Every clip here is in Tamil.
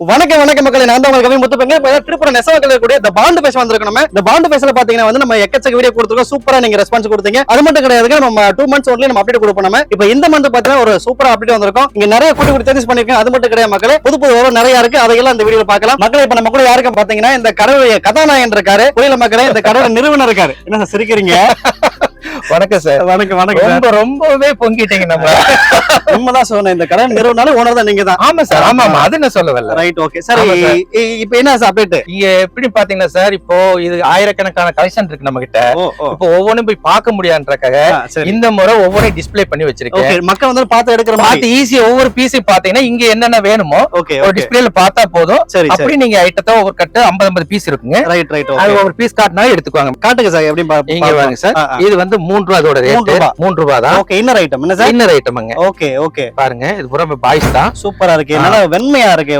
வணக்கம் வணக்கம் மக்களே, நான் தான் உங்களுக்கு கவி முத்துப்பேங்க. இப்போ திருப்பூர் நெசவாக்கல கூடிய இந்த பாண்டு பேச வந்திருக்கோம். இந்த பாண்டு பேசல பாத்தீங்கன்னா வந்து நம்ம எக்கச்சக்க வீடியோ கொடுத்துருக்கோம். சூப்பரா நீங்க ரெஸ்பான்ஸ் கொடுத்தீங்க. அது மட்டும் கிடையாது, நம்ம 2 months ஒன்லி நம்ம அப்டேட் கொடுப்போம். நம்ம இப்போ இந்த மந்த் பாத்தீங்கன்னா ஒரு சூப்பரா அப்டேட் வந்திருக்கோம். இங்க நிறைய கூட்டி சேஞ்சஸ் பண்ணிருக்கேன். அது மட்டும் கிடையாது மக்களே, புது புது வரும் நிறைய இருக்கு. அதையெல்லாம் இந்த வீடியோல பார்க்கலாம் மக்களே. இப்போ நம்ம கூட யாருக்கும் பாத்தீங்கன்னா இந்த கடவுளுடைய கதாநாயகன் இருக்காரு. புரியல மக்களே, இந்த கடவுள் நிறுவனர் இருக்காரு. என்ன சார் சிரிக்கிறீங்க? வணக்கம் சார். வணக்கம் வணக்கம். ரொம்பவே பொங்கிட்டீங்க. நம்ம உண்மைதான் சொன்னேன், இந்த கடவுள் நிறுவனாலும் ஓனர் தான் நீங்க தான். ஆமா சார், ஆமா ஆமா, அது நான் சொல்ல வரல. Right, okay sir. இப்போ என்ன சார் அப்டேட் இங்க எப்படி பாத்தீங்கன்னா சார், இப்போ இது ஆயிரக்கணக்கான கலெக்ஷன் இருக்கு நம்ம கிட்ட. இப்போ ஒவ்வொன்றும் போய் பார்க்க முடியாதுன்றக்காக இந்த முறை ஒவ்வொன்றையும் டிஸ்ப்ளே பண்ணி வச்சிருக்கேன். மக்கள் வந்து பார்த்து எடுக்கிற பார்த்து ஈஸியா ஒவ்வொரு பீஸையும் பாத்தீங்கன்னா இங்க என்னென்ன வேணுமோ ஒரு டிஸ்ப்ளேல பார்த்தா போதும். அப்படி நீங்க ஐட்டத்தை ஒவ்வொரு கட்டு 50 பீஸ் இருக்குங்க. ரைட் ரைட், அது ஒவ்வொரு பீஸ் காட்டினா எடுத்துக்குவாங்க. காட்டுங்க சார், எப்படி இங்க வாங்க சார். இது வந்து 3 ரூபாய், அதோட ரேட் 3 ரூபாய் தான். ஓகே, இன்னர் ஐட்டம் என்ன சார்? இன்னர் ஐட்டம்ங்க. ஓகே ஓகே, பாருங்க, இது பூரா பாய்ஸ் தான். சூப்பரா இருக்கு, நல்லா வெண்மையா இருக்கு.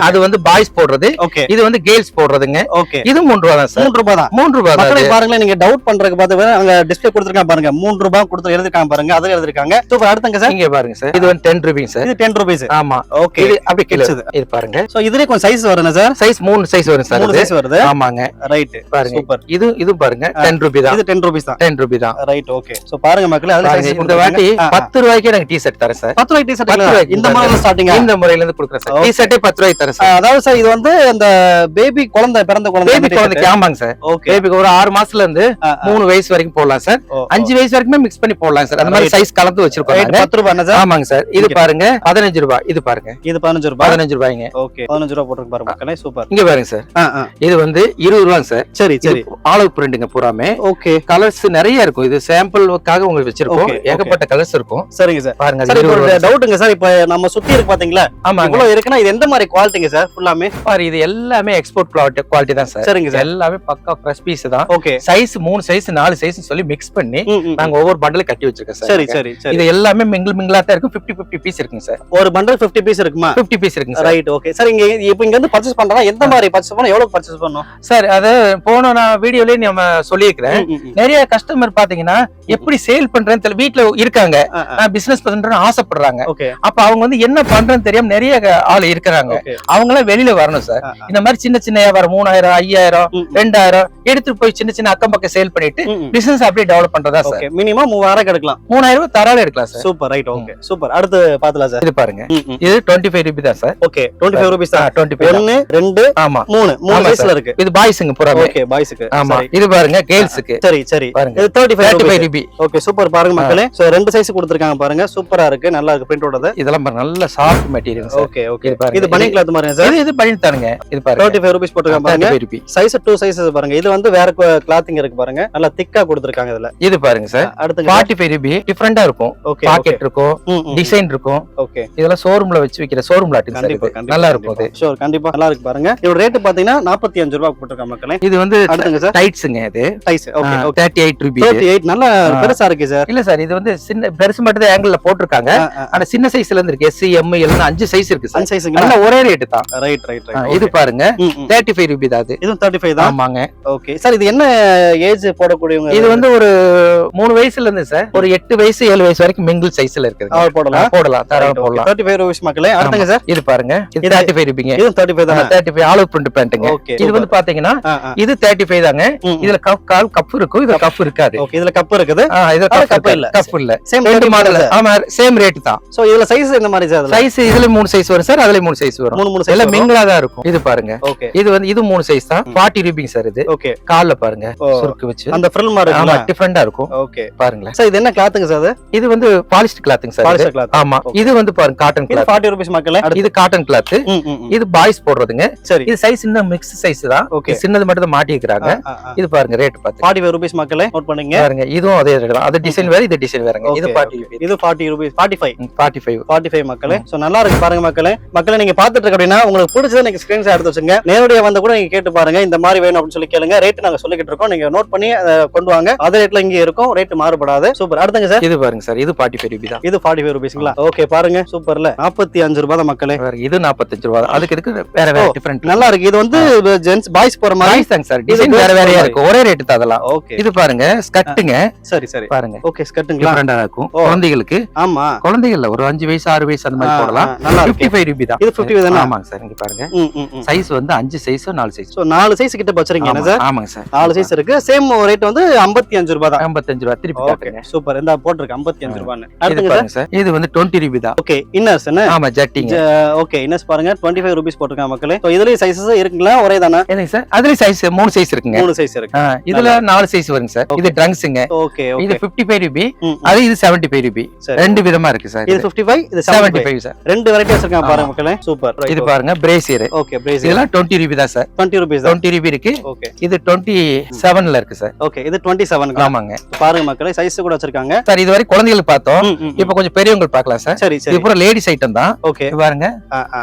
அது வந்து பாய்ஸ் போடுறது, இது வந்து கேர்ள்ஸ் போடுறதுங்க. ஓகே, இது 3 ரூபாய் தான் சார். 3 ரூபாய் தான். 3 ரூபாய் தான். மக்களே பாருங்க, நீங்க டவுட் பண்றதுக்கு பார்த்து அங்க டிஸ்ப்ளே கொடுத்திருக்காங்க பாருங்க. 3 ரூபாய் கொடுத்து எழுதிருக்காங்க பாருங்க, அதுல எழுதிருக்காங்க. சூப்பர். அடுத்தங்க சார், இங்க பாருங்க சார். இது வந்து 10 ரூபாய் சார். இது 10 ரூபாய். ஆமா, ஓகே. இது அப்படி கிழிச்சது. இது பாருங்க. சோ இதுலயே கொஞ்சம் சைஸ் வரும்னா சார்? சைஸ் 3 சைஸ் வரும் சார். 3 சைஸ் வருது. ஆமாங்க. ரைட், பாருங்க. சூப்பர். இது பாருங்க 10 ரூபாய் தான். இது 10 ரூபாய் தான். 10 ரூபாய் தான். Right, okay. சோ பாருங்க மக்களே, அதுல சைஸ் இந்த வாட்டி 10 ரூபாய்க்கு எனக்கு டி-ஷர்ட் தரேன் சார். 10 ரூபாய் டி-ஷர்ட் இந்த மாதிரி ஸ்டார்டிங். இந்த முறையில இருந்து கொடுக்குறேன் சார். டி-ஷர்ட்டே 10 ரூபாய்க்கு தரேன் சார். அதாவது சார் இது வந்து அந்த பேபி குழந்தை, பிறந்த குழந்தை, பேபி குழந்தைக்கு. ஆமாங்க சார். பேபிக்கு ஒரு 6 மாசத்துல இருந்து 3 வயசு வரைக்கும் போடலாம் சார். 5 வயசு வரைக்குமே மிக்ஸ் பண்ணி போடலாம் சார். அந்த மாதிரி சைஸ் கலந்து வச்சிருக்கோம். 10 ரூபாய் என்ன சார்? ஆமாங்க சார். இது பாருங்க 15 ரூபாய். இது பாருங்க, இது 15 ரூபாய். 15 ரூபாய்ங்க. ஓகே, 15 ரூபாய் போட்டுருக்கு பாருங்க மக்களே. சூப்பர். இங்க பாருங்க சார். இது வந்து 20 ரூபாய் சார். சரி சரி. ஆலிவ் பிரிண்ட்ங்க பூராமே. ஓகே, கலர்ஸ் நிறைய இருக்கும். இது சாம்பிளுக்காக உங்களுக்கு வச்சிருக்கோம். ஏகப்பட்ட கலர்ஸ் இருக்கும். சரிங்க சார். பாருங்க. சார் இப்போ ஒரு டவுட்ங்க சார், இப்போ நம்ம சுத்தி இருக்கு பாத்தீங்களா? ஆமா, இவ்வளவு இருக்குன்னா இது எந்த மாதிரி குவாலிட்டிங்க சார்? ஃபுல்லாமே பாரு, இது எல்லாமே எக்ஸ்போர்ட் குவாலிட்டி தான் சார். சரிங்க சார். எல்லாமே பக்கா ஃப்ரெஷ் பீஸ் தான். ஓகே, சைஸ் 3 சைஸ் 4 சைஸ் சொல்லி மிக்ஸ் பண்ணி நாங்க ஒவ்வொரு பண்டல் கட்டி வச்சிருக்கோம் சார். சரி சரி சரி. இது எல்லாமே மிங்கிளா தான் இருக்கும். 50 பீஸ் இருக்குங்க சார். ஒரு பண்டல் 50 பீஸ் இருக்குமா? 50 பீஸ் இருக்குங்க சார். Right, okay sir. இப்போ இங்க வந்து பர்ச்சேஸ் பண்றதா எந்த மாதிரி பர்ச்சேஸ் பண்ணனும், எவ்வளவு பர்ச்சேஸ் பண்ணனும் சார்? அது போன நான் வீடியோலயே நம்ம சொல்லியிருக்கிறேன். நிறைய கஸ்டமர் பாத்தீங்கன்னா எப்படி சேல் பண்றேன்னு தெரியல, வீட்ல இருக்காங்க, நான் பிசினஸ் பண்றேன்னு ஆசைப்படுறாங்க. அப்ப அவங்க வந்து என்ன பண்றேன்னு தெரியாம நிறைய ஆள் இருக்காங்க. அவங்க எல்லாம் வெளியில வரணும் சார். இந்த மாதிரி சின்ன சின்ன வியாபாரம் 3000 5000 2000 எடுத்துட்டு போய் சின்ன சின்ன அக்கம் பக்கம் சேல் பண்ணிட்டு பிசினஸ் அப்படியே டெவலப் பண்றதா சார். மினிமம் 3000 எடுக்கலாம். 3000 தாராளமா எடுக்கலாம் sir. Super. Right, okay super. அடுத்து பாத்தலாம் சார். இது பாருங்க, இது 25 ரூபாய் தான் சார். ஓகே, 25 ரூபாய் தான். 25 1 2 ஆமா 3 சைஸ்ல இருக்கு. இது பாய்ஸ்ங்க பூராமே. ஓகே, பாய்ஸ்க்கு. ஆமா, இது பாருங்க கேர்ள்ஸ்க்கு. சரி சரி. பாருங்க, இது 35 ரூபாய். Okay, super. பாருங்க மக்களே, சோ 2 சைஸ் கொடுத்திருக்காங்க பாருங்க. சூப்பரா இருக்கு, நல்லா இருக்கு பிரிண்டோடது. இதெல்லாம் நல்ல soft material sir. Okay okay. இது பனியன் கிளாத் மாதிரி சார். இது பனியன் தானுங்க. இது பாருங்க 35 ரூபாய் போட்டுருக்காங்க பாருங்க. சைஸ் 2 சைஸஸ் பாருங்க. இது வந்து வேற கிளாத்திங் இருக்கு பாருங்க, நல்லா திக்கா கொடுத்திருக்காங்க இதுல. இது பாருங்க சார். அடுத்து 45 ரூபாய் டிஃபரெண்டா இருக்கும். பாக்கெட் இருக்கும், டிசைன் இருக்கும். ஓகே, இதெல்லாம் ஷோரூம்ல வச்சு விக்கிற ஷோரூம் லாட் சார். நல்லா இருக்கும். இது ஷூர், கண்டிப்பா நல்லா இருக்கு பாருங்க. இதோட ரேட் பாத்தீங்கன்னா 45 ரூபாய் போட்டுருக்காங்க மக்களே. இது வந்து அடுத்துங்க சார் டைட்ஸ்ங்க. இது டைட்ஸ். ஓகே, 38 ரூபாய். 38 நல்ல பெருசா இருக்கு சார். இல்ல சார், இது வந்து சின்ன பெருசு மட்டும் தான் ஆங்கிள்ல போட்டிருக்காங்க. ஆனா சின்ன சைஸ்ல இருந்து இருக்கு. S M L 5 சைஸ் இருக்கு சார். 5 சைஸ்ங்க. நல்ல ஒரே ரேட் தான். Right right right. இது பாருங்க 35 ரூபாய் தான். இது 35 தான். ஆமாங்க. ஓகே சார், இது என்ன ஏஜ் போடக்கூடியவங்க? இது வந்து ஒரு 3 வயசுல இருந்து சார் ஒரு 8 வயசு 7 வயசு வரைக்கும் மிங்கிள் சைஸ்ல இருக்குது. போடலாம் தாராளமா போடலாம். 35 ரூபாய் மக்களே. அடுத்துங்க சார். இது பாருங்க, இது 35 ரூபாய்ங்க. இது 35 தான். 35 ஆலிவ் பிரிண்ட் பேண்ட்ங்க. இது வந்து பாத்தீங்கன்னா இது 35 தாங்க. இதுல கால் கப் இருக்கும், இதுல கப் இருக்காது. ஓகே, இதுல கப் இருக்குது. இதுல கப் இல்ல. கப் இல்ல. Same model. ஆமா, சேம் ரேட் தான். சோ இதுல சைஸ் என்ன மாதிரி சார்? சைஸ் இதுல 3 சைஸ் வரும் சார். அதுல 3 சைஸ் வரும். 3 சைஸ் எல்லாம் மிங்கிளா தான் இருக்கும். இது பாருங்க. ஓகே, இது வந்து இது 3 சைஸ் தான். 40 ரூபாய் சார். இது ஓகே, கால்ல பாருங்க சுருக்கு வச்சு அந்த ஃப்ரில் மாதிரி ஆமா டிஃபரெண்டா இருக்கும். ஓகே, பாருங்க சார். இது என்ன கிளாத்ங்க சார்? இது வந்து பாலிஸ்டர் கிளாத்ங்க சார். Polyester cloth. ஆமா, இது வந்து பாருங்க காட்டன் கிளாத். 40 ரூபாய் மக்களே. இது காட்டன் கிளாத். இது பாய்ஸ் போடுறதுங்க. சரி, இது சைஸ் இன்னும் மிக்ஸ் சைஸ் தான். ஓகே, சின்னது மட்டும் தான் மாட்டி இருக்காங்க. இது பாருங்க ரேட் பாத்து 45 ரூபாய் மக்களே. நோட் பண்ணுங்க பாருங்க. இதுவும் அதே ரேட் தான். அது டிசைன் வேற, இது டிசைன் வேறங்க. இது 40 ரூபாய். இது 40 ரூபாய். 45 45 மக்களே. சோ நல்லா இருக்கு பாருங்க மக்களே. மக்களே நீங்க பாத்துட்டு இருக்க அப்படின்னா உங்களுக்கு பிடிச்சதை நீங்க ஸ்கிரீன்ஷாட் எடுத்து வச்சுங்க. நேரடியா வந்து கூட நீங்க கேட்டு பாருங்க, இந்த மாதிரி வேணும் அப்படின்னு சொல்லி கேளுங்க. ரேட் நாங்க சொல்லிக்கிட்டு இருக்கோம். நீங்க நோட் பண்ணி கொண்டு வாங்க. அதே ரேட்ல இங்க இருக்கும், ரேட் மாறுபடாது. சூப்பர். அடுத்தங்க சார், இது பாருங்க சார், இது 45 ரூபி தான். இது 45 ரூபீஸ்ங்களா? ஓகே, பாருங்க சூப்பர்ல. 45 ரூபாய் தான் மக்களே. இது 45 ரூபா. அதுக்கு இதுக்கு வேற வேற டிஃபரண்ட். நல்லா இருக்கு. இது வந்து ஜென்ஸ் பாய்ஸ் போற மாதிரி தாங்க சார். டிசைன் வேற வேறயா இருக்கு, ஒரே ரேட் தான் அதெல்லாம். ஓகே, இது பாருங்க ஸ்கர்ட்டுங்க. சரி சரி பாருங்க. ஓகே, ஸ்கர்ட்டுங்களா? டிஃபரண்டா இருக்கும் குழந்தைகளுக்கு. ஆமா, குழந்தைகள்ல ஒரு 5 வயசு 6 வயசு அந்த மாதிரி போடலாம். நல்லா இருக்கு. 55 ரூபி தான். இது 50 தானே? ஆமாங்க சார். இங்க பாருங்க சைஸ் வந்து 5 சைஸ் 4 சைஸ். சோ 4 சைஸ் கிட்ட வச்சிருக்கீங்க என்ன சார்? ஆமாங்க சார். 4 சைஸ் இருக்கு. சேம் ரேட் வந்து 55 ரூபாய் தான். 55 ரூபாய். திருப்பி காட்டுங்க. சூப்பர். இந்த போட்டுருக்கு 55 ரூபாய்னு. இது அடுத்துங்க பாருங்க சார், இது வந்து 20 ரூபி தான். ஓகே, இன்னர்ஸ் என்ன? ஆமா, ஜட்டிங்க. ஓகே, இன்னர்ஸ் பாருங்க 25 ரூபீஸ் போட்டுருக்காங்க மக்களே. சோ இதுலயே சைஸஸ் இருக்குங்களா? ஒரே தானா? இல்லைங்க சார், அதுல சைஸ் 3 சைஸ் இருக்குங்க. 3 சைஸ் இருக்கு. இதுல 4 சைஸ் வருங்க சார். இது ட்ரங்க்ஸ்ங்க. ஓகே இது ஓகே. 55 ரூபி. அது இது 75 ரூபி. ரெண்டு விதமா இருக்கு சார். இது 55, இது 75 சார். ரெண்டு வெரைட்டி வச்சிருக்காங்க பாருங்க மக்களே. சூப்பர். இது பாருங்க பிரேசியர். Okay, brassiere. இதெல்லாம் 20 ரூபி தான் சார். 20 ரூபீஸ் தான். 20 ரூபி இருக்கு. ஓகே, இது 27ல இருக்கு சார். ஓகே, இது 27. ஆமாங்க. பாருங்க மக்களே, சைஸ் கூட வச்சிருக்காங்க. சார் இது வரை குழந்தைகளுக்கு பார்த்தோம். இப்போ கொஞ்சம் பெரியவங்களுக்கு பார்க்கலாம் சார். சரி சரி. இது பூரா லேடிஸ் ஐட்டம் தான். ஓகே, இது பாருங்க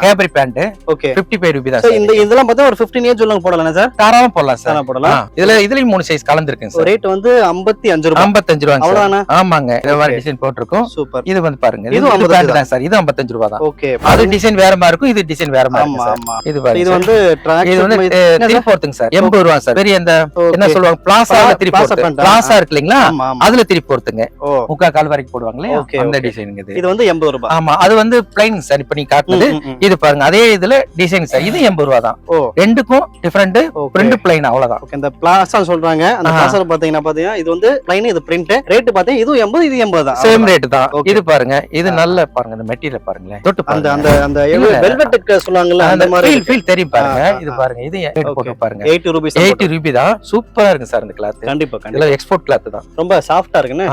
கேப்ரி பேண்ட். ஓகே, 55 ரூபி தான் சோ சார். இந்த இதெல்லாம் பார்த்தா ஒரு 15 ஏஜ் உள்ளவங்க போடலாம் சார். தாராளமா போடலாம் சார். தாராளமா போடலாம். இதுலயும் 3 சைஸ் கலந்துருக்குங்க சார். ரேட் வந்து 55 ரூபாய். 55 ரூபாய். அவ்வளவுதானா? ஆமாங்க. இந்த மாதிரி டிசைன் போட்டுருக்கோம். சூப்பர். இது வந்து பாருங்க, இது இது 55 பேண்ட் தான் சார். இது 55 ரூபாய் தான். ஓகே, அது டிசைன் வேற மாதிரி இருக்கும், இது டிசைன் வேற மாதிரி ஆமா இருக்கும் ஆமா. சார். இது பாருங்க, இது வந்து ட்ராக் இது வந்து த்ரீ ஃபோர்த்துங்க சார். 80 ரூபாய் சார். பெரிய அந்த என்ன சொல்லுவாங்க, பிளாசால த்ரீ ஃபோர்த். பிளாசா இருக்கு இல்லீங்களா, ஆமா ஆமா. அதுல த்ரீ ஃபோர்த்துங்க. ஓ, முக்கா கால் வரைக்கும் போடுவாங்களே, ஓகே, அந்த ஓகே. டிசைனுங்க இது. இது வந்து 80 ரூபாய். ஆமா, அது வந்து பிளைன் சார். இப்ப நீ காட்டுனது இது பாருங்க, அதே இதுல டிசைன் சார். இது 80 ரூபாய் தான். ஓ, ரெண்டுக்கும் டிஃபரெண்ட். பிரிண்ட் பிளைன் அவ்வளவுதான். ஓகே, இந்த பிளாஸா சொல்றாங்க. அந்த பிளாஸா பாத்தீங்கன்னா இது வந்து பிளைன், இது பிரிண்ட். ரேட் பாத்தீங்கன்னா இது 80, இது 80 தான். சேம் ரேட் தான். இது பாருங்க, இது நல்ல பாருங்க, இந்த மெட்டீரியல் பாருங்களேன். தொட்டு அந்த பாருங்க. அந்த அந்த வெல்வெட்க்கு சொல்லுவாங்கல, அந்த அந்த மாதிரி ஃபீல் தெரியும் பாருங்க. இது பாருங்க, இது ரேட் போட்டு பாருங்க. 80 ரூபீஸ். 80 ரூபி தான். சூப்பரா இருக்கு சார் இந்த கிளாத். கண்டிப்பா கண்டிப்பா. இதெல்லாம் எக்ஸ்போர்ட் கிளாத் தான். ரொம்ப சாஃப்ட்டா இருக்குன்னு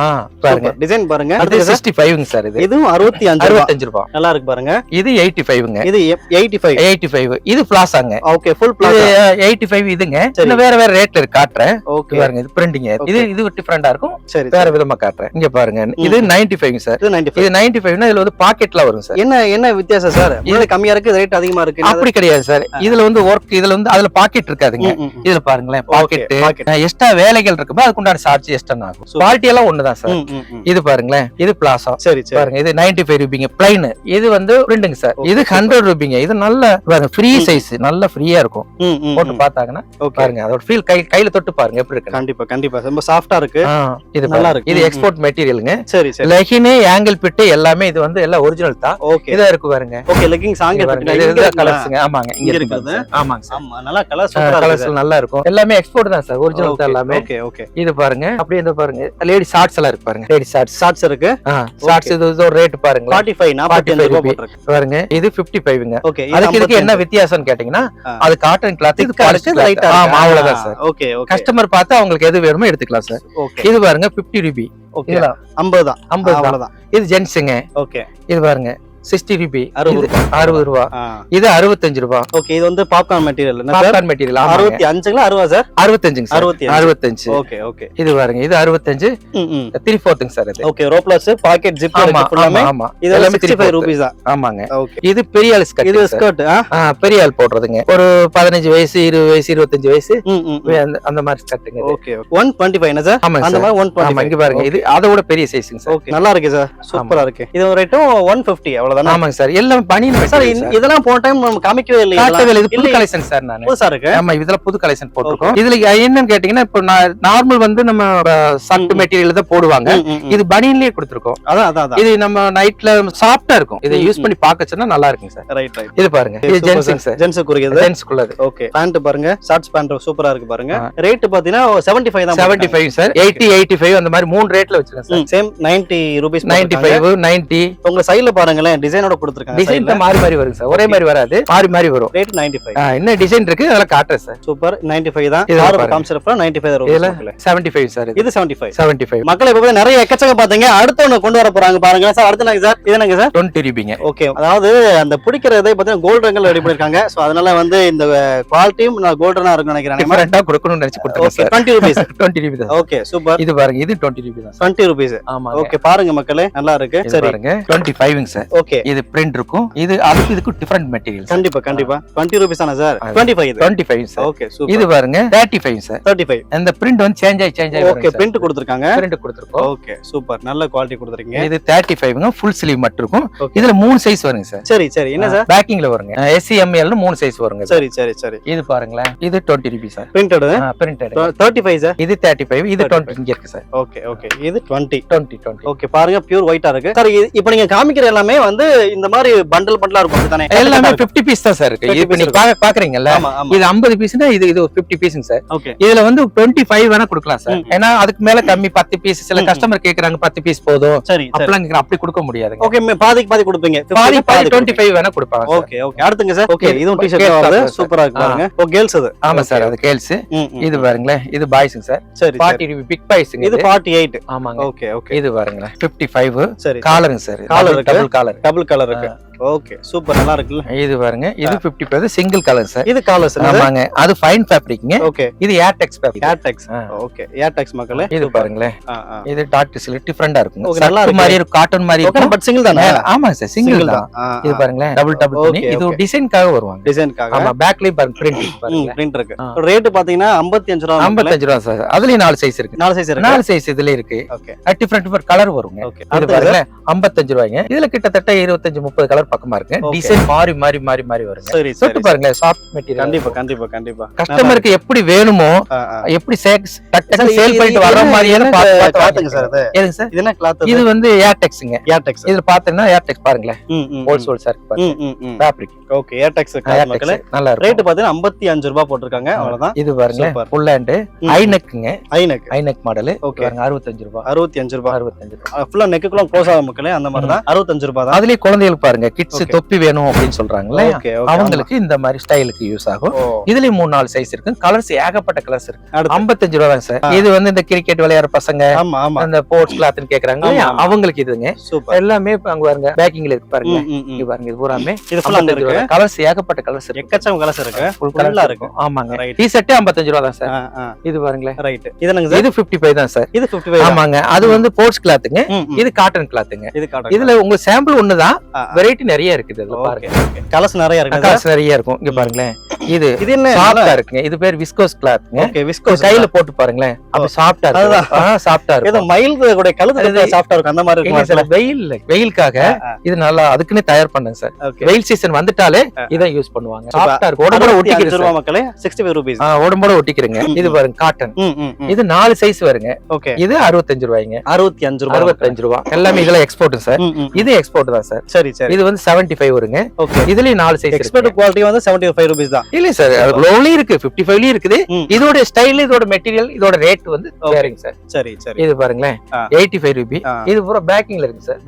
பாருங்க. டிசைன் பாருங்க. அது 65ங்க சார். இது இதுவும் 65 ரூபாய். நல்லா இருக்கு பாருங்க. இது 85ங்க. இது 85. 85. இது பிளாசாங்க. ஓகே, ஃபுல் இது பிளாஸா. 85 இதுங்க. இன்னும் வேற வேற ரேட்ல இருக்கு, காட்டுறேன். ஓகே பாருங்க, இது பிரிண்டிங். இது டிஃபரெண்டா இருக்கும். சரி, வேற விதமா காட்டுறேன். இங்க பாருங்க, இது 95 சார். இது 95. இது 95னா இதுல வந்து பாக்கெட்ல வரும் சார். என்ன வித்தியாசம் சார்? இது கம்மியா இருக்கு, ரேட் அதிகமா இருக்கு. அப்படி கிடையாது சார். இதுல வந்து ஒர்க், இதுல வந்து அதுல பாக்கெட் இருக்காதுங்க. இதுல பாருங்களேன், பாக்கெட் எக்ஸ்ட்ரா வேலைகள் இருக்கும்போது அதுக்கு உண்டான சார்ஜ் எக்ஸ்ட்ரா ஆகும். குவாலிட்டி எல்லாம் ஒண்ணுதான் சார். இது பாருங்களேன், இது பிளாசா. சரி சரி. பாருங்க, இது 95 ரூபிங்க பிளைன். இது வந்து பிரிண்டுங்க சார். இது 100 ரூபிங்க. இது நல்ல பாருங்க, ஃப்ரீ சைஸ், நல்ல ஃப்ரீயா இருக்கும். போட்டு பார்த்தாங்கன்னா பாருங்க, அதோட ஃபீல் கையில தொட்டு பாருங்க எப்படி இருக்கு. கண்டிப்பா கண்டிப்பா. ரொம்ப சாஃப்ட்டா இருக்கு. இது நல்லா இருக்கு. இது எக்ஸ்போர்ட் மெட்டீரியலுங்க. சரி சரி. லெகின், ஆங்கிள் பிட் எல்லாமே இது வந்து எல்லாம் ஒரிஜினல் தான். ஓகே, இதா இருக்கு பாருங்க. Okay, leggings angle bit. இது கலர்ஸ்ங்க. ஆமாங்க, இங்க இருக்குது. ஆமாங்க சார். ஆமா, நல்லா கலர் சூப்பரா இருக்கு. கலர்ஸ் நல்லா இருக்கும். எல்லாமே எக்ஸ்போர்ட் தான் சார், ஒரிஜினல் தான் எல்லாமே. Okay okay. இது பாருங்க, அப்படியே இந்த பாருங்க, லேடி ஷார்ட்ஸ் எல்லாம் இருக்கு பாருங்க. லேடி ஷார்ட்ஸ் இருக்கு. ஷார்ட்ஸ் இது ஒரு ரேட் பாருங்க. 45 ரூபாய் போட்டுருக்கு பாருங்க. இது 55ங்க. ஓகே. அதுக்கு இதுக்கு என்ன வித்தியாசம்னு கேட்டீங்கன்னா, அது காட்டன் கிளாத், இது பாலிஸ்டர் லைட்டா. ஆமா, அவ்வளவுதான் சார். Okay okay. கஸ்டமர் பார்த்து அவங்களுக்கு எது வேணுமோ எடுத்துக்கலாம் சார். ஓகே. இது பாருங்க 50 ரூபி. ஓகே. 50 தான். 50 அவ்வளவுதான். இது ஜென்ஸுங்க. ஓகே. இது பாருங்க 60 ரூபி. 60 ரூபாய். இது 65 ரூபாய். ஓகே. இது வந்து பாப்கார்ன் மெட்டீரியல். Popcorn material. 65ங்களா 60 சார்? 65ங்க சார். 65. Okay okay. இது பாருங்க, இது 65. 3/4ங்க சார் இது. ஓகே. ரோப்ளஸ் பாக்கெட் ஜிப் இருக்கு ஃபுல்லாமே. ஆமா. இது 65 ரூபீஸ் தான். ஆமாங்க. ஓகே. இது பெரிய ஆள் ஸ்கர்ட். இது ஸ்கர்ட். பெரிய ஆள் போடுறதுங்க. ஒரு 15 வயசு, 20 வயசு, 25 வயசு அந்த மாதிரி ஸ்கர்ட்டுங்க. ஓகே. 125 என்ன சார்? அந்த மாதிரி 125. இங்க பாருங்க, இது அதோட பெரிய சைஸ்ங்க சார். ஓகே. நல்லா இருக்கு சார். சூப்பரா இருக்கு. இது ரேட்டும் 150 அவ்வளவுதான். ஆமாங்க சார். எல்லாம் பனியன் சார். இதெல்லாம் போன டைம் நம்ம காமிக்கவே இல்லையா? காட்டவே. இது புது கலெக்ஷன் சார். நான் புதுசா இருக்கு. ஆமா, இதெல்லாம் புது கலெக்ஷன் போட்டுருக்கோம். இதுல என்னன்னு கேட்டீங்கன்னா, இப்போ நார்மல் வந்து நம்ம சர்ட் மெட்டீரியல் தான் போடுவாங்க. இது பனியன்லயே கொடுத்துருக்கோம். அதான் இது நம்ம நைட்ல சாஃப்ட்டா இருக்கும். இதை யூஸ் பண்ணி பார்க்கச்சனா நல்லா இருக்குங்க சார். Right right. இது பாருங்க, இது ஜென்ஸுங்க சார். ஜென்ஸுக்குரியது. ஜென்ஸ்க்குள்ளது. ஓகே. பேண்ட் பாருங்க, ஷார்ட்ஸ் பேண்ட் சூப்பரா இருக்கு பாருங்க. ரேட் பாத்தீங்கன்னா 75 தான். 75 சார். 80, 85 அந்த மாதிரி 3 ரேட்ல வச்சிருக்கேன் சார். Same 90 rupees. 95, 90. உங்க சைடுல பாருங்களேன், டிசைனோட கொடுத்திருக்காங்க. டிசைன் தான் மாறி மாறி வருங்க சார். ஒரே மாதிரி வராது, மாறி வரும். ரேட் 95. என்ன டிசைன் இருக்கு அதெல்லாம் காட்டுறேன் சார். சூப்பர். 95 தான். இது ஆறு காம்செப்ட்ல 95 ரூபீஸ். 75 சார். இது 75. 75. மக்களே இப்பவே நிறைய எக்கச்சக்க பாத்தீங்க. அடுத்து ஒன்னு கொண்டு வர போறாங்க பாருங்க சார். அடுத்து நாங்க சார், இது என்னங்க சார்? 20 ரூபிங்க. ஓகே. அதாவது அந்த பிடிக்கிறதை பாத்தீங்கன்னா கோல்ட் ரங்கல் ரெடி பண்ணிருக்காங்க. சோ அதனால வந்து இந்த குவாலிட்டியும் நான் கோல்டனா இருக்கும்னு நினைக்கிறேன். டிஃபரண்டா கொடுக்கணும்னு நினைச்சு கொடுத்துருக்கேன் சார். 20 ரூபீஸ். 20 ரூபி தான். ஓகே. சூப்பர். இது பாருங்க, இது 20 ரூபி தான். 20 ரூபீஸ். ஆமா. ஓகே. பாருங்க மக்களே, நல்லா இருக்கு. சரி பாருங்க, 25ங்க சார். ஓகே இது பிரிண்ட் இருக்கும். இது அதுக்கு இதுக்கு டிஃபரெண்ட் மெட்டீரியல். கண்டிப்பா கண்டிப்பா 20 ரூபீஸ் தானே சார்? 25 சார். Okay super. இது பாருங்க 35 சார். 35. அந்த பிரிண்ட் வந்து சேஞ்ச் ஆயி ஓகே பிரிண்ட் கொடுத்திருக்காங்க. பிரிண்ட் கொடுத்திருக்கோம். Okay super. நல்ல குவாலிட்டி கொடுத்திருக்கீங்க. இது 35ங்க ஃபுல் ஸ்லீவ் மட்டும் இருக்கும். இதுல 3 சைஸ் வருங்க சார். சரி சரி. என்ன சார்? பேக்கிங்ல வருங்க. SCML னு 3 சைஸ் வருங்க. சரி சரி சரி. இது பாருங்களேன். இது 20 rupees sir. Printed. Printed. 35 sir. இது 35. இது 20 இங்க இருக்கு சார். Okay okay. இது 20. ஓகே பாருங்க பியூர் ஒயிட்டா இருக்கு சார். இப்போ நீங்க காமிக்கிற எல்லாமே வந்து இந்த மாதிரி பண்டல் பண்டலா இருக்கும் தானே? எல்லாமே 50 பீஸ் தான் சார் இருக்கு. இப்போ நீங்க பாக்குறீங்கல்ல, இது 50 பீஸ்னா இது ஒரு 50 பீஸ்ங்க சார். ஓகே. இதுல வந்து 25 வேணா கொடுக்கலாம் சார். ஏன்னா அதுக்கு மேல கம்மி 10 பீஸ் சில கஸ்டமர் கேக்குறாங்க 10 பீஸ் போதும். சரி அப்பலாம் அப்படி கொடுக்க முடியாதுங்க. ஓகே பாதிக்கு பாதி கொடுப்பீங்க. பாதி 25 வேணா கொடுப்பாங்க. Okay okay. அடுத்துங்க சார். ஓகே இதுவும் டி-ஷர்ட் வருது. சூப்பரா இருக்கு பாருங்க. ஓ கேர்ள்ஸ் அது. ஆமா சார் அது கேர்ள்ஸ். இது பாருங்களேன். இது பாய்ஸ்ங்க சார். சரி 40 ரூபாய் பிக் பாய்ஸ்ங்க. இது 48. ஆமாங்க. Okay okay. இது பாருங்களேன் 55. சரி காலருங்க சார். காலர் டபுள் காலர் இருக்கு. ஓகே சூப்பர் நல்லா இருக்குல்ல. இது பாருங்க இது 55 சிங்கிள் கலர் சார். இது கலர் சார். ஆமாங்க. அது ஃபைன் ஃபேப்ரிக்ங்க. ஓகே. இது Airtex fabric. Airtex. Okay Airtex மக்களே. இது பாருங்களேன். இது டாட் சில டிஃபரெண்டா இருக்குங்க. ஓகே நல்லா இருக்கு. மாதிரி இருக்கும் காட்டன் மாதிரி இருக்கும். பட் சிங்கிள் தானே? ஆமாங்க சார் சிங்கிள் தான். இது பாருங்களேன் டபுள் பண்ணி இது ஒரு டிசைன்காக வருவாங்க. டிசைன்காக. ஆமா பேக்லயும் பாருங்க பிரிண்ட் பாருங்க. பிரிண்ட் இருக்கு. ரேட் பாத்தீங்கன்னா 55 ரூபாய். 55 ரூபாய் சார். அதுலயும் 4 சைஸ் இருக்கு. 4 சைஸ் இருக்கு. 4 சைஸ் இதுல இருக்கு. ஓகே. டிஃபரெண்ட் கலர் வருங்க. இது பாருங்க 55 ரூபாய்ங்க. இதுல கிட்டத்தட்ட 25 30 கலர் பக்கமா இருக்கு. டிசைன் மாறி மாறி மாறி மாறி வருங்க. சரி சரி பாருங்க சாஃப்ட் மெட்டீரியல். கண்டிப்பா கண்டிப்பா கண்டிப்பா. கஸ்டமருக்கு எப்படி வேணுமோ எப்படி டக்கு சேல் பண்ணிட்டு வர மாதிரியான பாத்துங்க சார் அது. ஏங்க சார் இது என்ன கிளாத்? இது வந்து ஏர்டெக்ஸ்ங்க. ஏர்டெக்ஸ். இதுல பாத்தீங்கன்னா ஏர்டெக்ஸ் பாருங்களேன். ஹோல்சேல் சார் பாருங்க. ஃபேப்ரிக். ஓகே ஏர்டெக்ஸ் கிளாத் மக்களே. நல்லா இருக்கு. ரேட் பாத்தீங்கன்னா 55 ரூபாய் போட்டுருக்காங்க. அவ்வளவுதான். இது பாருங்க ஃபுல் ஹேண்ட் ஐநெக்ங்க. ஐநெக் மாடல். பாருங்க 65 ரூபாய். 65 ரூபாய். 65 ரூபாய். ஃபுல்லா நெக்குக்குள்ள க்ளோஸ் ஆகும் மக்களே. அந்த மாதிரி தான் 65 ரூபாய் தான். அதுலயே குழந்தைகளுக்கு பாருங்க கிட்ஸ் தொப்பி வேணும் அப்படின்னு சொல்றாங்கல்ல. ஓகே அவங்களுக்கு இந்த மாதிரி ஸ்டைலுக்கு யூஸ் ஆகும். இதுலயும் 3-4 சைஸ் இருக்கு. கலர்ஸ் ஏகப்பட்ட கலர்ஸ் இருக்கு. 55 ரூபாய் தான் சார். இது வந்து இந்த கிரிக்கெட் விளையாடுற பசங்க அந்த ஸ்போர்ட்ஸ் கிளாத்னு கேக்குறாங்க அவங்களுக்கு இதுங்க. எல்லாமே அங்க பாருங்க பேக்கிங்ல இருக்கு பாருங்க. இங்க பாருங்க இது பூராமே இது ஃபுல்லா இருக்கு. கலர்ஸ் ஏகப்பட்ட கலர்ஸ் இருக்கு. எக்கச்சக்க கலர்ஸ் இருக்கு. ஃபுல் கலர்ல இருக்கு. ஆமாங்க. டி-ஷர்ட் 55 ரூபாய் தான் சார். இது பாருங்களேன். ரைட். இது என்னங்க சார்? இது 55 தான் சார். இது 55. ஆமாங்க. அது வந்து ஸ்போர்ட்ஸ் கிளாத்ங்க. இது காட்டன் கிளாத்ங்க. இது காட்டன். இதுல உங்க சாம்பிள் ஒண்ணுதான். வெரைட்டி நிறைய இருக்குது இதுல பாருங்க. கலர்ஸ் நிறைய இருக்கு. கலர்ஸ் நிறைய இருக்கும். இங்க பாருங்களேன். இது என்ன சாஃப்ட்டா இருக்குங்க. இது பேர் விஸ்கோஸ் கிளாத்ங்க. Okay viscose. கையில போட்டு பாருங்களேன். அப்படி சாஃப்ட்டா இருக்கு. சாஃப்ட்டா இருக்கு. ஏதோ மயில் கூட கழுத்துல சாஃப்ட்டா இருக்கு அந்த மாதிரி இருக்கு சார். வெயிலுக்காக இது நல்லா அதுக்குனே தயார் பண்ணேன் சார். வெயில் சீசன் வந்துட்டாலே இத யூஸ் பண்ணுவாங்க. சாஃப்ட்டா இருக்கு. உடம்போட ஒட்டிக்கிது ரூபாய் மக்களே. 65 ரூபீஸ். உடம்போட ஒட்டிக்கிறங்க. இது பாருங்க காட்டன். இது 4 சைஸ் வருங்க. ஓகே. இது 65 ரூபாய்ங்க. 65 ரூபாய். 65 ரூபாய். எல்லாமே இதெல்லாம் எக்ஸ்போர்ட் சார். இது எக்ஸ்போர்ட் தான் சார். சரி சரி. இது வந்து 75 வருங்க. ஓகே. இதுலயும் 4 சைஸ் இருக்கு. எக்ஸ்போர்ட் குவாலிட்டி வந்து 75 ரூபீஸ் தான். இல்ல சார் லோலயும் இருக்கு 55லயும் இருக்குது. இதோட ஸ்டைல் இதோட மெட்டீரியல் இதோட ரேட் வந்து வேறங்க சார். சரி சரி. இது பாருங்களேன் 85 ரூபாய். இது பூரா பேக்கிங்ல இருக்கு சார்.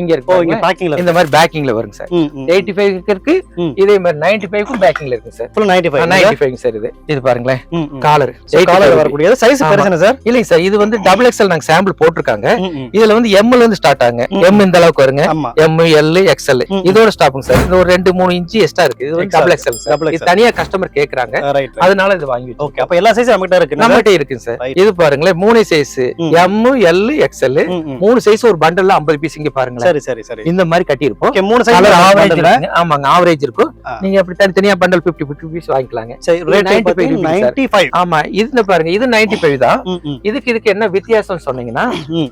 இங்க இருக்கு. இங்க பேக்கிங்ல இந்த மாதிரி பேக்கிங்ல வருங்க சார். 85 இருக்கு. இதே மாதிரி 95க்கும் பேக்கிங்ல இருக்கு சார். Full 95 sir. இது பாருங்களேன் காலர் வரக்கூடிய சைஸ் பெருசுனா சார்? இல்லைங்க சார். இது வந்து டபுள் எக்ஸ்எல் நாங்க சாம்பிள் போட்டிருக்காங்க. இதுல வந்து எம்ல இருந்து ஸ்டார்ட் ஆகுங்க. எம் இந்த அளவுக்கு வருங்க. எம் எல் எக்ஸ்எல் இதோட ஸ்டாப்புங்க சார். இது ஒரு 2-3 இன்ச் எக்ஸ்ட்ரா இருக்கு. இது வந்து டபுள் எக்ஸ்எல் சார். இது தனியா கஸ்டமர் கேக்குறாங்க. அதனால இது வாங்கி. ஓகே. அப்ப எல்லா சைஸும் நம்மகிட்ட இருக்கு. நம்மகிட்ட இருக்கு சார். இது பாருங்களேன் 3 size M L XL 3 size ஒரு பண்டல்ல 50 பீஸ் இங்க பாருங்களேன். சரி சரி சரி. இந்த மாதிரி கட்டி இருப்போம். ஓகே 3 சைஸ் ஆவரேஜ் இருக்கு. ஆமாங்க ஆவரேஜ் இருக்கும். நீங்க அப்படி தனியா பண்டல் 50 பீஸ் வாங்கிக்கலாங்க. சரி ரேட் 95. ஆமா இது பாருங்க இது 95 தான். இதுக்கு என்ன வித்தியாசம் சொன்னீங்கன்னா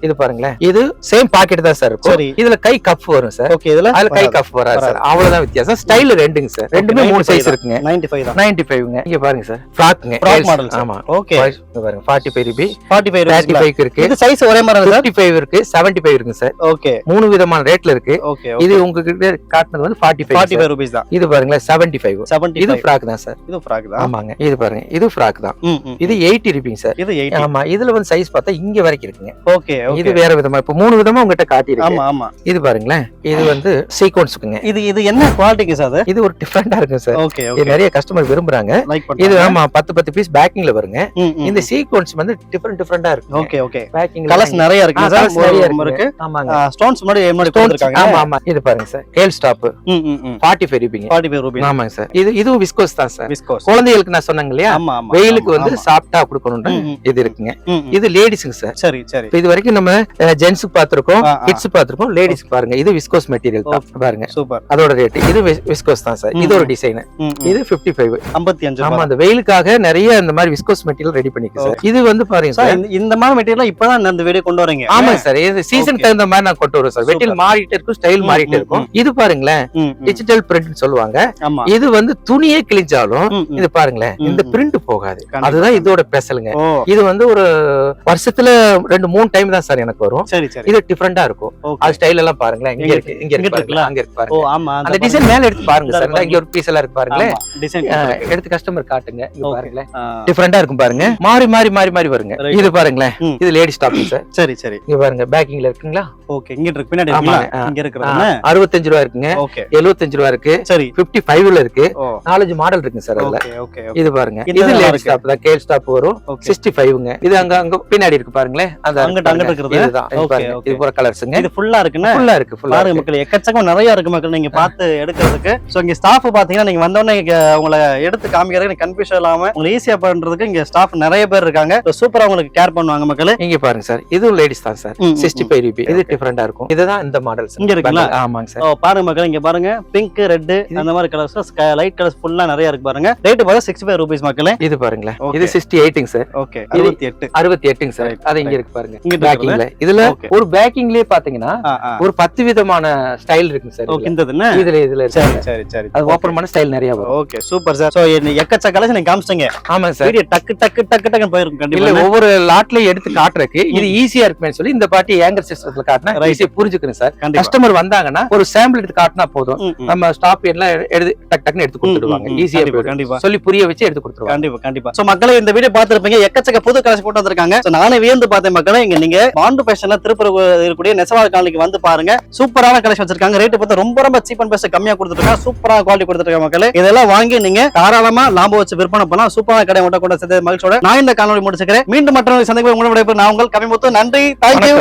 இது பாருங்களேன். இது சேம் பாக்கெட் தான் சார் இருக்கும். இதுல கை கப் வரும் சார். ஓகே. இதுல கை கப் வராது சார். அவ்வளவுதான் வித்தியாசம். ஸ்டைல் ரெண்டுங்க சார். ரெண்டுமே 3 சைஸ் இருக்குங்க. 95 தான். 95ங்க. இங்க பாருங்க சார். ஃப்ராக்ங்க. Frock model. ஆமா. ஓகே. இங்க பாருங்க 45 ரூபாய். 35 இருக்கு. இது சைஸ் ஒரே மாதிரி இருக்கு. 55 இருக்கு. 75 இருக்குங்க சார். ஓகே. 3 விதமான ரேட்ல இருக்கு. ஓகே. இது உங்களுக்கு காட்டுனது வந்து 45 ரூபாய் தான். இது பாருங்க 75. இது ஃப்ராக் தான் சார். இது ஃப்ராக் தான். ஆமாங்க. இது பாருங்க இது ஃப்ராக் தான். இது 80 ரூபாய் சார். இது 80. ஆமா. இதுல வந்து சைஸ் பார்த்தா இங்க வரைக்கும் இருக்குங்க. ஓகே. இது வேற விதமா இப்ப 3 விதமா உங்ககிட்ட காட்டி இருக்கு. ஆமா ஆமா. இது பாருங்களேன். இது வந்து சீக்வென்ஸ்க்குங்க. இது என்ன குவாலிட்டிக்கு சார்? இது ஒரு டிஃபரெண்டா இருக்கு சார். ஓகே இது நிறைய கஸ்டமர் விரும்புறாங்க. இது ஆமா 10 பீஸ் பேக்கிங்ல வருங்க. இந்த சீக்வென்ஸ் வந்து டிஃபரெண்டா இருக்கு. Okay okay. பேக்கிங் கலர்ஸ் நிறைய இருக்கு சார். நிறைய இருக்கு. ஆமாங்க. ஸ்டோன்ஸ் முன்னாடி கொடுத்திருக்காங்க. ஆமா ஆமா. இது பாருங்க சார். கேல் ஸ்டாப் 45 ரூபாய். 65 ரூபீஸ். ஆமாங்க சார். இதுவும் விஸ்கோஸ் தான் சார். விஸ்கோஸ் குழந்தைகளுக்கு நான் சொன்னேங்க இல்லையா, ஆமா ஆமா, வெயிலுக்கு வந்து சாப்பிட்டா கொடுக்கணும்ன்ற இது இருக்குங்க. இது லேடிஸ்க்கு சார். சரி சரி. இது வரைக்கும் நம்ம ஜென்ஸுக்கு பாத்துருக்கோம், கிட்ஸ் பாத்துருக்கோம், லேடிஸ்க்கு பாருங்க இது விஸ்கோஸ் மெட்டீரியல் தான் பாருங்க. சூப்பர். அதோட ரேட் இது விஸ்கோஸ் தான் சார். இது ஒரு டிசைன். இது 55. 55. ஆமா, அந்த வெயிலுக்காக நிறைய இந்த மாதிரி விஸ்கோஸ் மெட்டீரியல் ரெடி பண்ணிருக்கு சார். இது வந்து பாருங்க சார், இந்த மாதிரி மெட்டீரியல் இப்பதான் அந்த வீடியோ கொண்டு வரீங்க. ஆமா சார், இது சீசன் தகுந்த மாதிரி நான் கொண்டு வருவேன் சார். மெட்டீரியல் மாறிட்டே இருக்கும், ஸ்டைல் மாறிட்டே இருக்கும். இது பாருங்களேன், டிஜிட்டல் பிரிண்ட் சொல்லுவாங்க. இது வந்து துணியே கிழிஞ்சாலும் இது பாருங்களேன், இந்த பிரிண்ட் போகாது. அதுதான் இதோட ஸ்பெஷலுங்க. இது வந்து ஒரு வருஷத்துல 2-3 டைம் தான் சார் எனக்கு வரும். இது டிஃபரெண்டா இருக்கும். அது ஸ்டைல் எல்லாம் பாருங்களேன், இங்க இருக்கு, இங்க இருக்கு பாருங்களேன், அங்க இருக்கு பாருங்க. அந்த டிசைன் மேல எடுத்து பாருங்க சார். இங்க ஒரு பீஸ் எல்லாம் இருக்கு பாருங்களேன், எடுத்து கஸ்டமர் காட்டுங்க. இங்க பாருங்களேன், டிஃபரெண்டா இருக்கும் பாருங்க. மாறி மாறி மாறி மாறி வருங்க. இது பாருங்களேன், இது லேடிஸ் டாப் சார். சரி சரி. இங்க பாருங்க, பேக்கிங்ல இருக்குங்களா? ஓகே, இங்க இருக்கு பின்னாடி இருக்குங்களா? இங்க இருக்குறதுனா 65 ரூபாய் இருக்குங்க. ஓகே, 75 ரூபாய் இருக்கு. சரி, 55ல இருக்கு. 4-5 மாடல் இருக்குங்க சார் அதுல. Okay okay. இது பாருங்க, இது லேடிஸ் டாப் தான். கேல் டாப் வரும் 65ங்க. இது அங்க பின்னாடி இருக்கு பாருங்களேன், அது அங்க இருக்குது. இதுதான். Okay okay. இது பூரா கலர்ஸ்ங்க. இது ஃபுல்லா இருக்குன்னா ஃபுல்லா இருக்கு. பாருங்க மக்களே, எக்கச்சக்கம் நிறைய இருக்கு மக்களே, நீங்க பார்த்து எடுக்கிறதுக்கு. சோ இங்க ஸ்டாஃப் பாத்தீங்கன்னா நீங்க வந்த உடனே உங்களை எடுத்து காமிக்கிறதுக்கு கன்ஃபியூஷன் இல்லாம உங்களுக்கு ஈஸியா பண்றதுக்கு இங்க ஸ்டாஃப் நிறைய பேர் இருக்காங்க. சூப்பரா உங்களுக்கு கேர் பண்ணுவாங்க மக்களே. இங்க பாருங்க சார், இது லேடிஸ் தான் சார். 65 ரூபாய். இது டிஃபரெண்டா இருக்கும். இதுதான் இந்த மாடல் இங்க இருக்குங்களா? ஆமாங்க சார். பாருங்க மக்களே, இங்க பாருங்க, பிங்க், ரெட் அந்த மாதிரி கலர்ஸ், லைட் கலர்ஸ் ஃபுல்லா நிறைய இருக்கு பாருங்க. ரேட் பாருங்க 65 ரூபாய் மக்களே. இது பாருங்களேன், இது 68ங்க சார். ஓகே, 68ங்க சார். அது இங்க இருக்கு பாருங்க, இங்க பேக்கிங்ல. இதுல ஒரு பேக்கிங்லயே பாத்தீங்கன்னா ஒரு 10 விதமான ஸ்டைல் இருக்கு சார். ஓகே, இதுல சரி சரி சரி. அது ஓபன் பண்ண ஸ்டைல் நிறைய வரும். Okay, super sir. சோ எக்கச்சக்க கலெக்ஷன் நீங்க காமிச்சீங்க. ஆமாங்க சார். வீடியோ டக்கு டக்கு டக்கு டக்கு போயிருக்கும் கண்டிப்பா. இல்ல, ஒவ்வொரு லாட்லயும் எடுத்து காட்டுறதுக்கு இது ஈஸியா இருக்குன்னு சொல்லி இந்த பாட்டி ஏங்கர் சிஸ்டத்துல காட்டினா ஈஸியா புரிஞ்சுக்கணும் சார். கஸ்டமர் வந்தாங்கன்னா ஒரு சாம்பிள் எடுத்து காட்டினா போதும், நம்ம ஸ்டாப் எல்லாம் எடுத்து டக் டக்குன்னு எடுத்து கொடுத்துடுவாங்க. ஈஸியா கண்டிப்பா சொல்லி புரிய வச்சு எடுத்து கொடுத்துருவாங்க. கண்டிப்பா கண்டிப்பா. சோ மக்களே, இந்த வீடியோ பார்த்திருப்பீங்க, எக்கச்சக்க புது கலெக்ஷன் போட்டு வந்திருக்காங்க. சோ நானே வியந்து பார்த்தேன் மக்களே. இங்க நீங்க பாண்டு ஃபேஷன்ல திருப்பூர் இருக்கக்கூடிய நெசவாளர் காலனிக்கு வந்து பாருங்க. சூப்பரான கலெக்ஷன் வச்சிருக்காங்க. ரேட் பார்த்து ரொம்ப ரொம்ப சீப் அண்ட் பெஸ்ட் கம்மியா கொடுத்துருக்காங்க. சூப்பரான குவாலிட்டி கொடுத்துருக்காங்க மக்களே. இதெல்லாம் வாங்கி நீங்க தாராளமா லாபம் வச்சு விற்பனை பண்ணலாம். சூப்பரான கடை மட்டும் கூட சேர்த்து மகிழ்ச்சியோட நான் இந்த காணொலி முடிச்சுக்கிறேன். மீண்டும் மற்றொரு சந்திப்பு உங்களுடைய நான் உங்கள் கவிமுத்து. நன்றி, தேங்க்யூ.